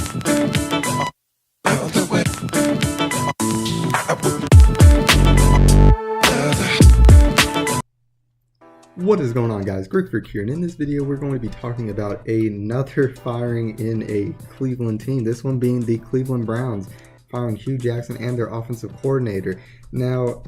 What is going on, guys? Greek Freak here, and in this video we're going to be talking about another firing in a Cleveland team, this one being the Cleveland Browns, firing Hugh Jackson and their offensive coordinator. Now,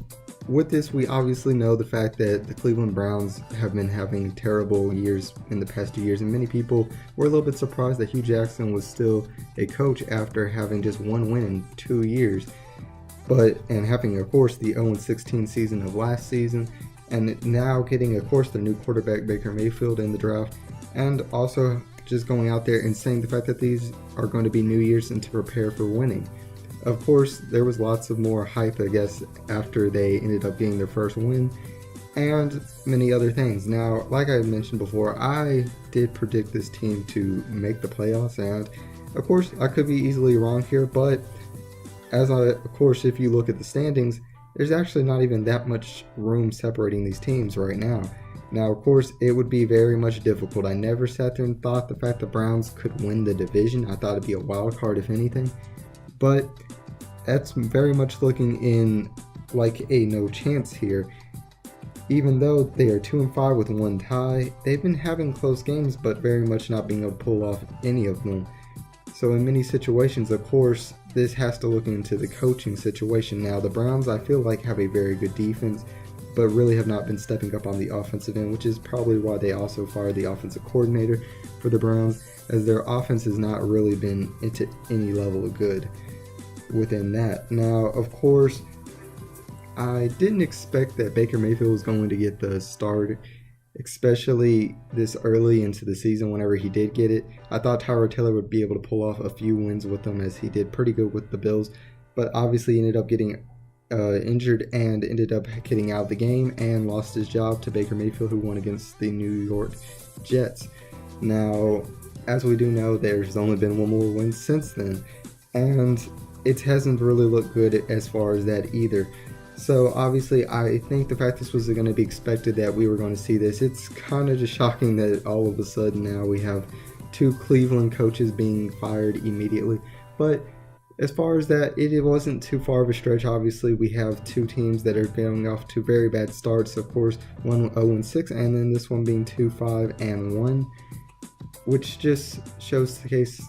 with this, we obviously know the fact that the Cleveland Browns have been having terrible years in the past 2 years, and many people were a little bit surprised that Hugh Jackson was still a coach after having just one win in 2 years, and having, of course, the 0-16 season of last season, and now getting, of course, their new quarterback Baker Mayfield in the draft, and also just going out there and saying the fact that these are going to be new years and to prepare for winning. Of course, there was lots of more hype, I guess, after they ended up getting their first win, and many other things. Now, like I mentioned before, I did predict this team to make the playoffs, and of course, I could be easily wrong here, but of course, if you look at the standings, there's actually not even that much room separating these teams right now. Now, of course, it would be very much difficult. I never sat there and thought the fact the Browns could win the division. I thought it'd be a wild card if anything. But that's very much looking in like a no chance here. Even though they are 2-5 with one tie, they've been having close games, but very much not being able to pull off any of them. So in many situations, of course, this has to look into the coaching situation. Now, the Browns, I feel like, have a very good defense, but really have not been stepping up on the offensive end, which is probably why they also fired the offensive coordinator for the Browns, as their offense has not really been into any level of good within that. Now, of course, I didn't expect that Baker Mayfield was going to get the start, especially this early into the season whenever he did get it. I thought Tyrod Taylor would be able to pull off a few wins with them, as he did pretty good with the Bills, but obviously ended up getting injured and ended up getting out of the game and lost his job to Baker Mayfield, who won against the New York Jets. Now, as we do know, there's only been one more win since then, and it hasn't really looked good as far as that either. So obviously, I think the fact this was going to be expected that we were going to see this, it's kind of just shocking that all of a sudden now we have two Cleveland coaches being fired immediately. But as far as that, it wasn't too far of a stretch. Obviously, we have two teams that are going off to very bad starts. Of course, one 0-6, and then this one being 2-5-1, which just shows the case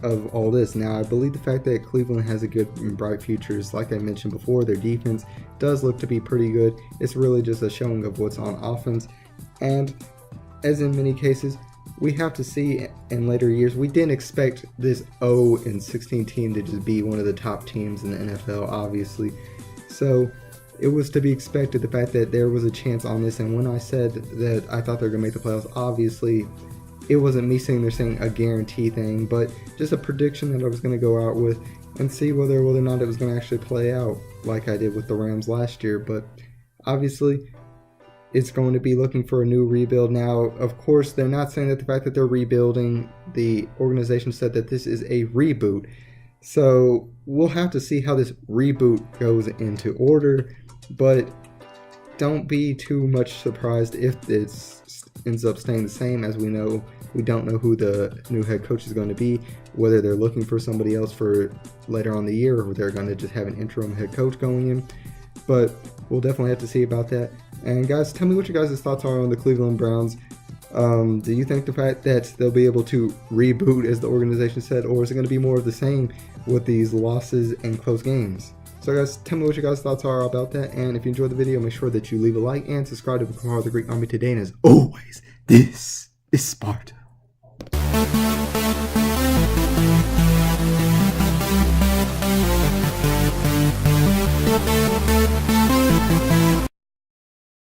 of all this. Now, I believe the fact that Cleveland has a good and bright futures, like I mentioned before, their defense does look to be pretty good. It's really just a showing of what's on offense, and as in many cases, we have to see in later years. We didn't expect this 0-16 team to just be one of the top teams in the NFL, obviously. So it was to be expected, the fact that there was a chance on this, and when I said that I thought they were going to make the playoffs, obviously it wasn't me sitting there saying a guarantee thing, but just a prediction that I was going to go out with and see whether or not it was going to actually play out like I did with the Rams last year. But obviously, it's going to be looking for a new rebuild. Now, of course, they're not saying that the fact that they're rebuilding, the organization said that this is a reboot. So we'll have to see how this reboot goes into order, but don't be too much surprised if this ends up staying the same. As we know, we don't know who the new head coach is going to be, whether they're looking for somebody else for later on the year, or they're going to just have an interim head coach going in. But we'll definitely have to see about that. And guys, tell me what your guys' thoughts are on the Cleveland Browns. Do you think the fact that they'll be able to reboot, as the organization said, or is it going to be more of the same with these losses and close games? So guys, tell me what your guys' thoughts are about that, and if you enjoyed the video, make sure that you leave a like and subscribe to become part of the Greek Army today. And as always, this is Sparta.